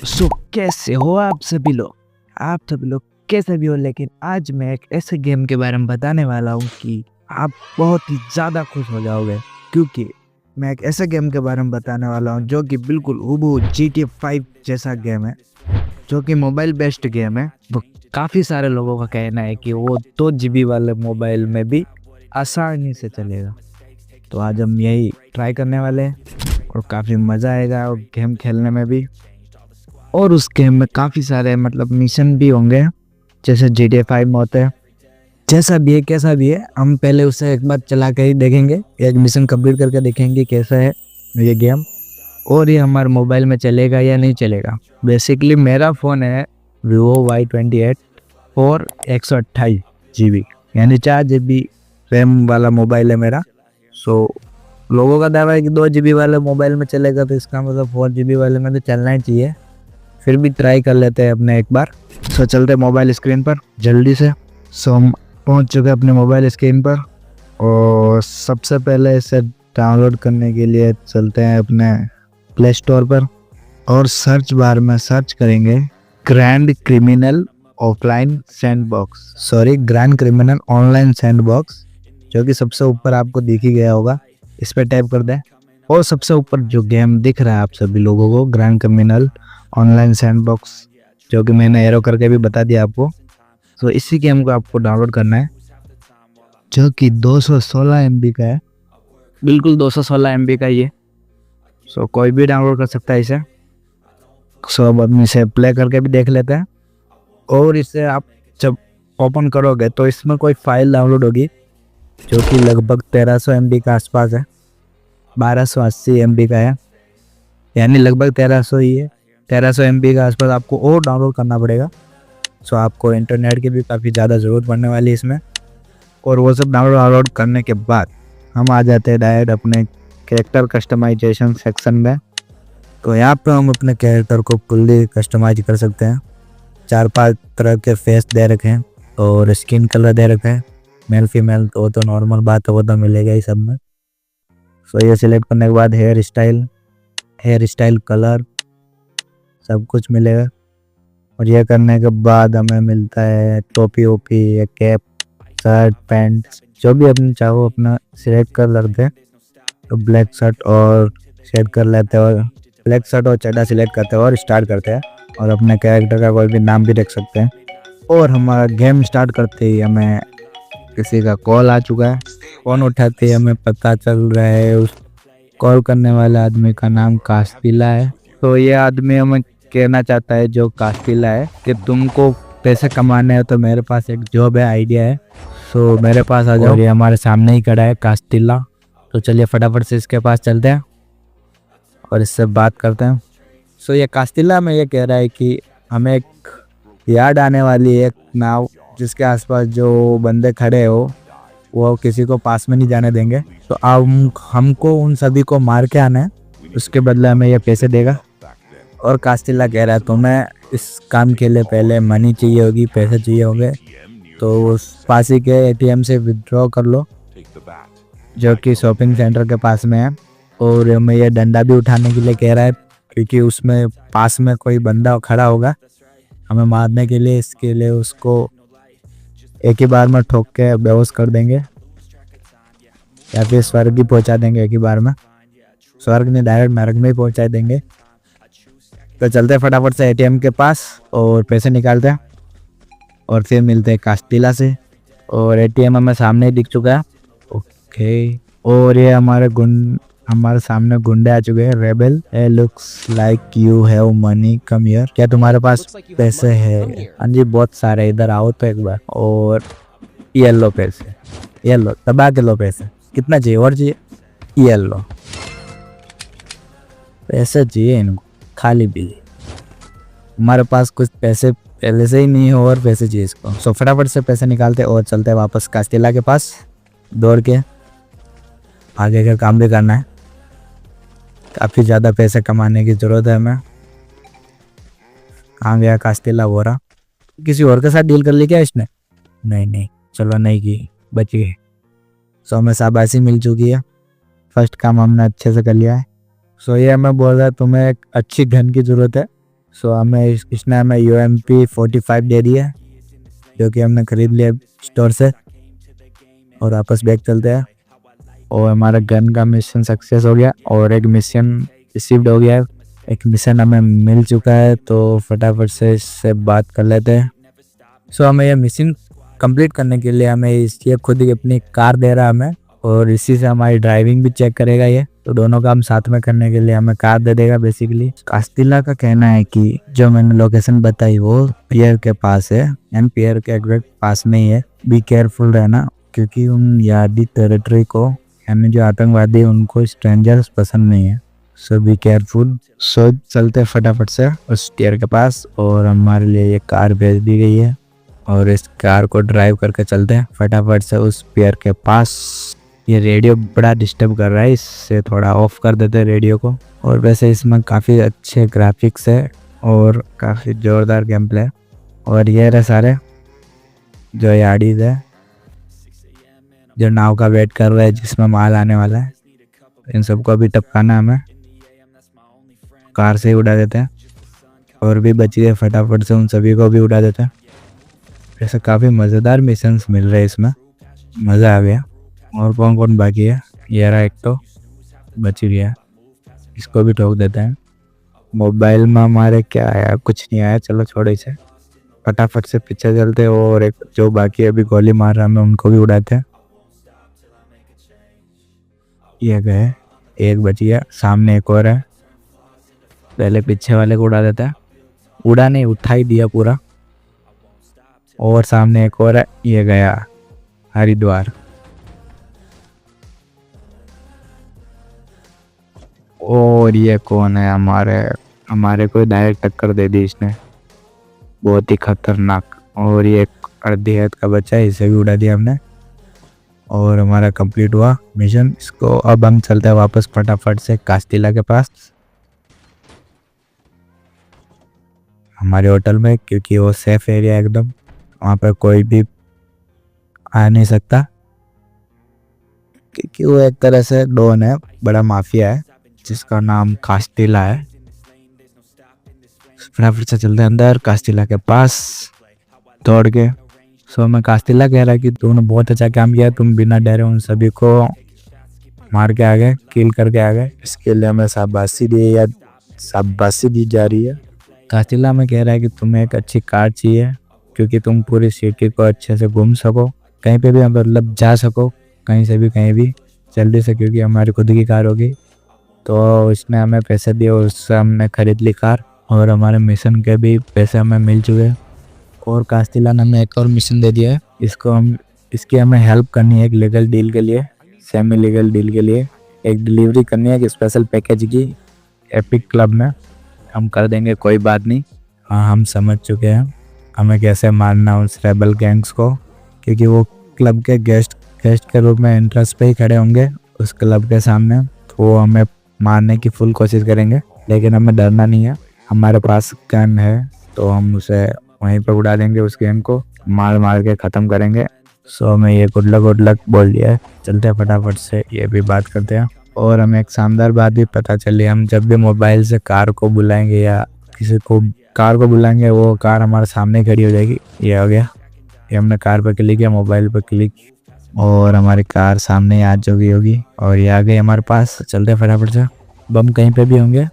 सो कैसे हो आप सभी लोग? आप सभी लोग कैसे भी हो, लेकिन आज मैं एक ऐसे गेम के बारे में बताने वाला हूँ कि आप बहुत ही ज़्यादा खुश हो जाओगे, क्योंकि मैं एक ऐसे गेम के बारे में बताने वाला हूँ जो कि बिल्कुल हूबहू GTA 5 जैसा गेम है, जो कि मोबाइल बेस्ड गेम है। वो काफ़ी सारे लोगों का कहना है कि वो 2 GB वाले मोबाइल में भी आसानी से चलेगा। तो आज हम यही ट्राई करने वाले हैं और काफ़ी मज़ा आएगा और गेम खेलने में भी। और उस गेम में काफ़ी सारे मिशन भी होंगे, जैसे GTA 5 में होते हैं। जैसा भी है कैसा भी है, हम पहले उसे एक बार चला कर ही देखेंगे, एक मिशन कंप्लीट करके देखेंगे कैसा है ये गेम और ये हमारे मोबाइल में चलेगा या नहीं चलेगा। बेसिकली मेरा फ़ोन है Vivo Y28 और 128 GB यानी 4 GB रैम वाला मोबाइल है मेरा। सो लोगों का दावा है कि 2 GB वाले मोबाइल में चलेगा, तो इसका मतलब 4 GB वाले में तो चलना ही चाहिए। फिर भी ट्राई कर लेते हैं अपने एक बार। सो चलते हैं मोबाइल स्क्रीन पर जल्दी से। सो हम पहुंच चुके हैं अपने मोबाइल स्क्रीन पर और सबसे पहले इसे डाउनलोड करने के लिए चलते हैं अपने प्ले स्टोर पर और सर्च बार में सर्च करेंगे grand criminal offline grand criminal online sandbox, जो कि सबसे ऊपर आपको दिख ही गया होगा। इस पर टाइप कर दें और सबसे ऊपर जो गेम दिख रहा है आप सभी लोगों को, ग्रैंड क्रिमिनल ऑनलाइन सैंडबॉक्स, जो कि मैंने एरो करके भी बता दिया आपको। तो इसी गेम को आपको डाउनलोड करना है, जो कि 216 MB का है, बिल्कुल 216 MB का ये। सो कोई भी डाउनलोड कर सकता है इसे। सो अब हम इसे प्ले करके भी देख लेते हैं। और इसे आप जब ओपन करोगे तो इसमें कोई फाइल डाउनलोड होगी, जो कि लगभग 1300 MB का आसपास है, 1280 MB का है, यानी लगभग 1300 ही है। 1300 MB का आसपास आपको और डाउनलोड करना पड़ेगा। सो आपको इंटरनेट की भी काफ़ी ज़्यादा ज़रूरत पड़ने वाली है इसमें। और वो सब डाउनलोड करने के बाद हम आ जाते हैं डायरेक्ट अपने कैरेक्टर कस्टमाइजेशन सेक्शन में। तो यहाँ पे हम अपने कैरेक्टर को फुल्ली कस्टमाइज कर सकते हैं। 4-5 तरह के फेस दे रखे हैं और स्किन कलर दे रखे हैं, मेल फीमेल, तो वो तो नॉर्मल बात है, वो तो मिलेगा ही सब में। सो ये सिलेक्ट करने के बाद हेयर स्टाइल कलर सब कुछ मिलेगा। और यह करने के बाद हमें मिलता है टोपी ओपी या कैप, शर्ट, पैंट, जो भी अपने चाहो अपना सिलेक्ट कर लेते हैं। तो ब्लैक शर्ट और सेट कर लेते हैं और ब्लैक शर्ट और चड्डा सिलेक्ट करते हैं और स्टार्ट करते हैं। और अपने कैरेक्टर का कोई भी नाम भी रख सकते हैं। और हमारा गेम स्टार्ट करते ही हमें किसी का कॉल आ चुका है। फ़ोन उठाते ही हमें पता चल रहा है उस कॉल करने वाले आदमी का नाम कास्टिला है। तो ये आदमी हमें कहना चाहता है, जो कास्टिला है, कि तुमको पैसे कमाने हैं तो मेरे पास एक जॉब है, आइडिया है, सो मेरे पास आ जाओ। और ये हमारे सामने ही खड़ा है कास्टिला। तो चलिए फटाफट से इसके पास चलते हैं और इससे बात करते हैं। सो ये कास्टिला में ये कह रहा है कि हमें एक याद आने वाली है, एक नाव, जिसके आसपास जो बंदे खड़े हो वो किसी को पास में नहीं जाने देंगे। तो अब हमको उन सभी को मार के आना है, उसके बदले हमें ये पैसे देगा। और कास्टिला कह रहा है तुम्हें इस काम के लिए पहले मनी चाहिए होगी, पैसे चाहिए होंगे, तो उस पास ही के ATM से विड्रॉ कर लो, जो कि शॉपिंग सेंटर के पास में है। और हमें ये डंडा भी उठाने के लिए कह रहा है, क्योंकि उसमें पास में कोई बंदा खड़ा होगा हमें मारने के लिए। इसके लिए उसको एक ही बार में ठोक के बेहोश कर देंगे या फिर स्वर्ग भी पहुंचा देंगे एक ही बार में। स्वर्ग ने डायरेक्ट नरक में ही पहुंचा देंगे। तो चलते हैं फटाफट से ATM के पास और पैसे निकालते हैं और फिर मिलते हैं कास्टिला से। और ATM हमें सामने ही दिख चुका है। ओके, और ये हमारे सामने गुंडे आ चुके हैं, rebel. Looks like you have money, come here. क्या तुम्हारे पास पैसे है? हाँ जी, बहुत सारे, इधर आओ तो एक बार। और ये लो पैसे, ये लो, दबा के लो पैसे। कितना चाहिए? और चाहिए? ये लो पैसे चाहिए इनको, खाली बिल। हमारे पास कुछ पैसे पहले से ही नहीं हो और पैसे चाहिए इसको। सो फटाफट से पैसे निकालते और चलते हैं वापस कास्टिला के पास दौड़ के। आगे का काम भी करना है, काफ़ी ज़्यादा पैसे कमाने की ज़रूरत है हमें। कहाँ गया कास्टिला? वो रहा। किसी और के साथ डील कर ली क्या इसने? नहीं, चलो नहीं की, बच गए। सो हमें शाबाशी मिल चुकी है, फर्स्ट काम हमने अच्छे से कर लिया है। सो ये हमें बोल रहा है तुम्हें एक अच्छी गन की ज़रूरत है, सो हमें इसने हमें UMP-45 दे दिया, जो कि हमने खरीद लिया स्टोर से। और वापस बैक चलते हैं। और हमारा गन का मिशन सक्सेस हो गया और एक मिशन रिसीव्ड हो गया है। एक मिशन हमें मिल चुका है, तो फटाफट से इससे बात कर लेते हैं। सो हमें यह मिशन कंप्लीट करने के लिए हमें ये खुद ही अपनी कार दे रहा है हमें, और इसी से हमारी ड्राइविंग भी चेक करेगा ये। तो दोनों काम साथ में करने के लिए हमें कार दे देगा बेसिकली। कास्तिला का कहना है कि जो मैंने लोकेशन बताई वो पियर के पास है, एंड पियर के एग्जैक्ट पास में ही है। बी केयरफुल रहना, क्योंकि उन यादी टेरिटरी को, यानी जो आतंकवादी है, उनको स्ट्रेंजर्स पसंद नहीं है। सो बी केयरफुल। सो चलते फटाफट से उस पियर के पास, और हमारे लिए ये कार भेज दी गई है और इस कार को ड्राइव करके चलते हैं फटाफट से उस पियर के पास। ये रेडियो बड़ा डिस्टर्ब कर रहा है, इससे थोड़ा ऑफ कर देते हैं रेडियो को। और वैसे इसमें काफ़ी अच्छे ग्राफिक्स है और काफ़ी ज़ोरदार गेम प्ले है। और ये रहे सारे जो याडीज है, जो नाव का वेट कर रहे हैं जिसमें माल आने वाला है। इन सबको अभी टपकाना हमें, कार से ही उड़ा देते हैं। और भी बची है, फटाफट से उन सभी को भी उड़ा देते हैं। ऐसे काफ़ी मज़ेदार मिशंस मिल रहे हैं इसमें, मज़ा आ गया। और कौन कौन बाकी है? ये रहा एक तो बच ही गया, इसको भी ठोक देते हैं। मोबाइल में हमारे क्या आया? कुछ नहीं आया, चलो छोड़ो इसे। फटाफट से पीछे चलते हैं और एक जो बाकी अभी गोली मार रहा है उनको भी उड़ाते हैं। ये गए, एक बची है, सामने एक और है। पहले पीछे वाले को उड़ा देता है, उड़ा नहीं उठा ही दिया पूरा। और सामने एक और है, ये गया हरिद्वार। और ये कौन है? हमारे को डायरेक्ट टक्कर दे दी इसने, बहुत ही खतरनाक। और ये अर्धी हद का बच्चा है, इसे भी उड़ा दिया हमने। और हमारा कंप्लीट हुआ मिशन। इसको अब हम चलते हैं वापस फटाफट से कास्तिला के पास, हमारे होटल में, क्योंकि वो सेफ एरिया एकदम, वहाँ पर कोई भी आ नहीं सकता, क्योंकि वो एक तरह से डॉन है, बड़ा माफिया है जिसका नाम कास्तिला है। फटाफट से चलते हैं अंदर कास्तिला के पास दौड़ के। सो मैं कास्तिला कह रहा कि तुमने बहुत अच्छा काम किया, तुम बिना डरे उन सभी को मार के आ गए, किल करके आ गए। इसके लिए हमें शाबाशी दी जा रही है। कास्तिला में कह रहा है कि तुम्हें एक अच्छी कार चाहिए, क्योंकि तुम पूरी सिटी को अच्छे से घूम सको, कहीं पे भी मतलब जा सको, कहीं से भी कहीं भी जल्दी से, क्योंकि हमारी खुद की कार होगी। तो इसने हमें पैसे दिए और उससे हमने खरीद ली कार, और हमारे मिशन के भी पैसे हमें मिल चुके। और कास्तिला ने हमें एक और मिशन दे दिया है, इसकी हमें हेल्प करनी है एक लीगल डील के लिए, सेमी लीगल डील के लिए। एक डिलीवरी करनी है एक स्पेशल पैकेज की एपिक क्लब में। हम कर देंगे, कोई बात नहीं। हाँ, हम समझ चुके हैं हमें कैसे मारना उस रेबल गैंग्स को, क्योंकि वो क्लब के गेस्ट के रूप में एंट्रेंस पे ही खड़े होंगे उस क्लब के सामने। तो वो हमें मारने की फुल कोशिश करेंगे, लेकिन हमें डरना नहीं है, हमारे पास गन है, तो हम उसे वहीं पर उड़ा देंगे, उस गेम को मार के ख़त्म करेंगे। सो हमें ये गुड लक बोल दिया है। चलते हैं फटाफट से ये भी बात करते हैं। और हमें एक शानदार बात भी पता चली, हम जब भी मोबाइल से कार को बुलाएंगे या किसी को कार को बुलाएंगे, वो कार हमारे सामने खड़ी हो जाएगी। ये हो गया, ये हमने कार पर क्लिक किया, मोबाइल पर क्लिक, और हमारी कार सामने आ चुकी होगी और ये आ गई हमारे पास। चलते हैं फटाफट से, बम कहीं पे भी होंगे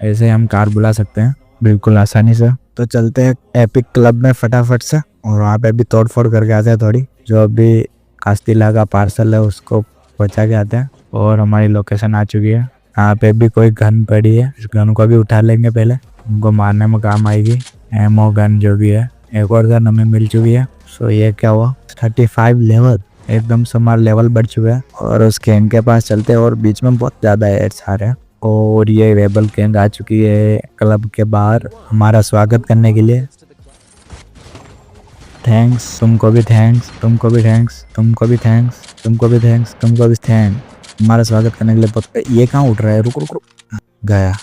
ऐसे हम कार बुला सकते हैं बिल्कुल आसानी से। तो चलते हैं एपिक क्लब में फटाफट से, और वहाँ पे भी तोड़ फोड़ करके आते हैं थोड़ी, जो अभी कास्तिला का पार्सल है उसको पहुँचा के आते हैं। और हमारी लोकेशन आ चुकी है, यहाँ पे भी कोई गन पड़ी है, इस गन को भी उठा लेंगे, पहले उनको मारने में काम आएगी। एमओ गन जो भी है, एक और गन हमें मिल चुकी है। सो ये क्या हुआ, 35 लेवल, एकदम से हमारा लेवल बढ़ चुका है। और उस गैंग के पास चलते हैं, और बीच में बहुत ज़्यादा एड्स आ रहे हैं। और ये रेबल गैंग आ चुकी है क्लब के बाहर हमारा स्वागत करने के लिए। थैंक्स, तुमको भी थैंक्स, तुमको भी थैंक्स, तुमको भी थैंक्स, तुमको भी थैंक्स, तुमको भी थैंक्स, हमारा स्वागत करने के लिए। बहुत ये कहाँ उठ रहा है, रुको गया।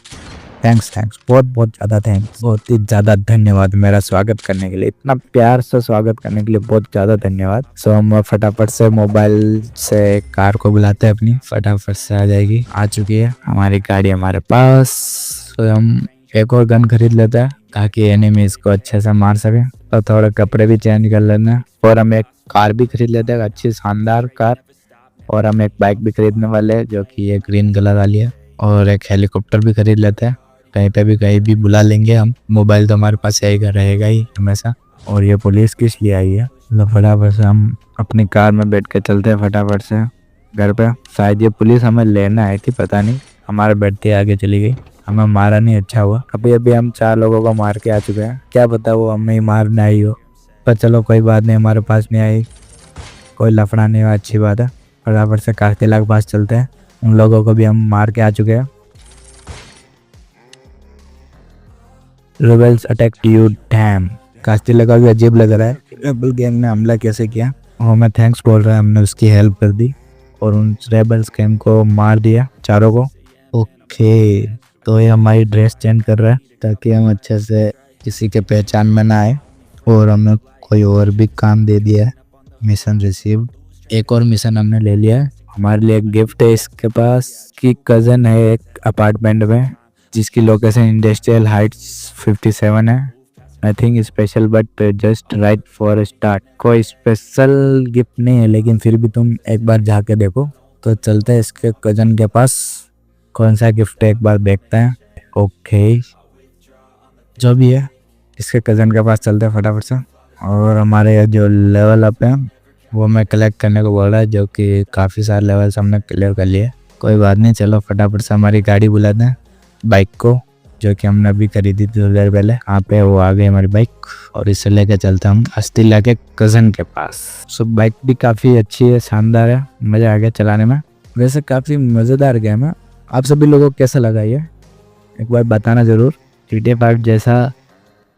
थैंक्स बहुत ज़्यादा थैंक्स, बहुत ही ज़्यादा धन्यवाद मेरा स्वागत करने के लिए, इतना प्यार से स्वागत करने के लिए बहुत ज़्यादा धन्यवाद। सो हम फटाफट से मोबाइल से कार को बुलाते हैं अपनी, फटाफट से आ जाएगी, आ चुकी है हमारी गाड़ी हमारे पास। तो हम एक और गन खरीद लेते हैं ताकि एनिमीज को अच्छे से मार सके, और थोड़े कपड़े भी चेंज कर लेते हैं। और हम एक कार भी खरीद लेते हैं, अच्छी शानदार कार। और हम एक बाइक भी खरीदने वाले हैं जो कि ये ग्रीन कलर वाली है। और एक हेलीकॉप्टर भी खरीद लेते हैं, कहीं भी बुला लेंगे हम। मोबाइल तो हमारे पास रहेगा ही हमेशा। और ये पुलिस किस लिए आई है? मतलब फटाफट से हम अपनी कार में बैठ के चलते हैं फटाफट से घर पे। शायद ये पुलिस हमें लेना आई थी, पता नहीं, हमारे बैठते आगे चली गई। हमें मारा नहीं, अच्छा हुआ। अभी हम 4 लोगों को मार के आ चुके हैं, क्या पता वो हमें ही मारने आई हो। पर चलो कोई बात नहीं, हमारे पास नहीं आई, कोई लफड़ा नहीं हुआ, अच्छी बात है। फटाफट से कास्टिला के पास चलते हैं, उन लोगों को भी हम मार के आ चुके हैं। Rebels attack you, dam. Castilla का भी अजीब लग रहा है, रेबल गैंग ने हमला कैसे किया। और हमें थैंक्स बोल रहा है, हमने उसकी हेल्प कर दी और उन रेबल्स गैंग को मार दिया, चारों को। ओके, तो ये हमारी ड्रेस चेंज कर रहा है ताकि हम अच्छे से किसी के पहचान में ना आए। और हमें कोई और भी काम दे दिया है, मिशन रिसीव। एक और मिशन हमने ले लिया है। हमारे लिए एक गिफ्ट है इसके पास कि कज़न है एक अपार्टमेंट में जिसकी लोकेशन इंडस्ट्रियल हाइट्स 57 है। Nothing special but just right for start. कोई स्पेशल गिफ्ट नहीं है, लेकिन फिर भी तुम एक बार जाके देखो। तो चलते हैं इसके कज़न के पास, कौन सा गिफ्ट है एक बार देखते हैं। ओके, जो भी है इसके कज़न के पास चलते हैं फटाफट से। और हमारे जो लेवल अप है वो मैं कलेक्ट करने को बोल रहा है, जो कि काफ़ी सारे लेवल्स हमने क्लियर कर लिए। कोई बात नहीं, चलो फटाफट से हमारी गाड़ी बुलाते हैं, बाइक को, जो कि हमने अभी खरीदी थी थोड़ी देर पहले। यहाँ पे वो आ गई हमारी बाइक और इसे लेके चलते हम कास्टिला के कज़न के पास। सो बाइक भी काफ़ी अच्छी है, शानदार है, मज़ा आ गया चलाने में। वैसे काफ़ी मज़ेदार गेम है। आप सभी लोगों को कैसा लगा ये एक बार बताना ज़रूर। GTA 5 जैसा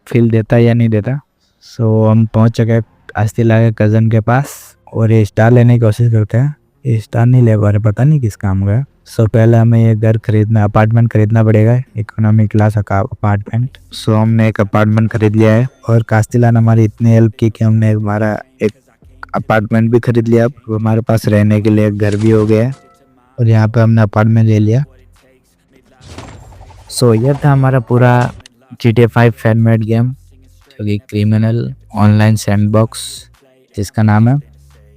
फील देता है या नहीं देता। सो हम पहुंच चुके कास्टिला के कज़न के पास और ये स्टार लेने की कोशिश करते हैं। ये स्टार नहीं ले पा रहे, पता नहीं किस काम का। सो पहले हमें ये घर खरीदना, अपार्टमेंट खरीदना पड़ेगा, इकोनॉमी क्लास का अपार्टमेंट। सो हमने एक अपार्टमेंट खरीद लिया है और कास्टिला ने हमारी इतनी हेल्प की कि हमने हमारा एक अपार्टमेंट भी खरीद लिया। अब हमारे पास रहने के लिए एक घर भी हो गया है और यहाँ पे हमने अपार्टमेंट ले लिया। सो यह था हमारा पूरा GTA 5 फैन मेड गेम, जो कि क्रिमिनल ऑनलाइन सैंडबॉक्स जिसका नाम है।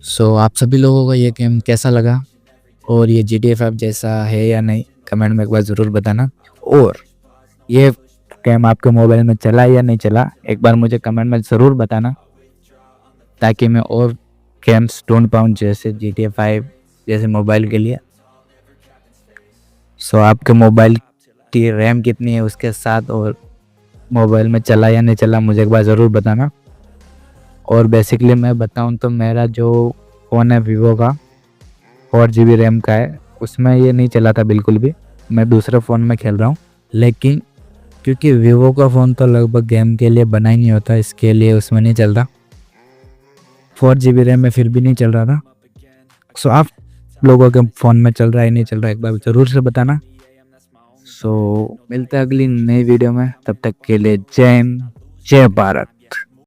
सो आप सभी लोगों को ये गेम कैसा लगा और ये GTA 5 जैसा है या नहीं, कमेंट में एक बार ज़रूर बताना। और ये गेम आपके मोबाइल में चला या नहीं चला, एक बार मुझे कमेंट में ज़रूर बताना, ताकि मैं और गेम्स ढूंढ पाऊँ जैसे GTA 5 जैसे मोबाइल के लिए। सो आपके मोबाइल की रैम कितनी है उसके साथ, और मोबाइल में चला या नहीं चला, मुझे एक बार ज़रूर बताना। और बेसिकली मैं बताऊं तो मेरा जो फ़ोन है वीवो का 4GB रैम का है, उसमें ये नहीं चला था बिल्कुल भी। मैं दूसरे फ़ोन में खेल रहा हूँ, लेकिन क्योंकि वीवो का फ़ोन तो लगभग गेम के लिए बना ही नहीं होता, इसके लिए उसमें नहीं चल रहा। 4GB रैम में फिर भी नहीं चल रहा था। सो आप लोगों के फ़ोन में चल रहा है नहीं चल रहा है, एक बार ज़रूर से बताना। सो मिलते हैं अगली नई वीडियो में, तब तक के लिए जय हिंद, जय भारत।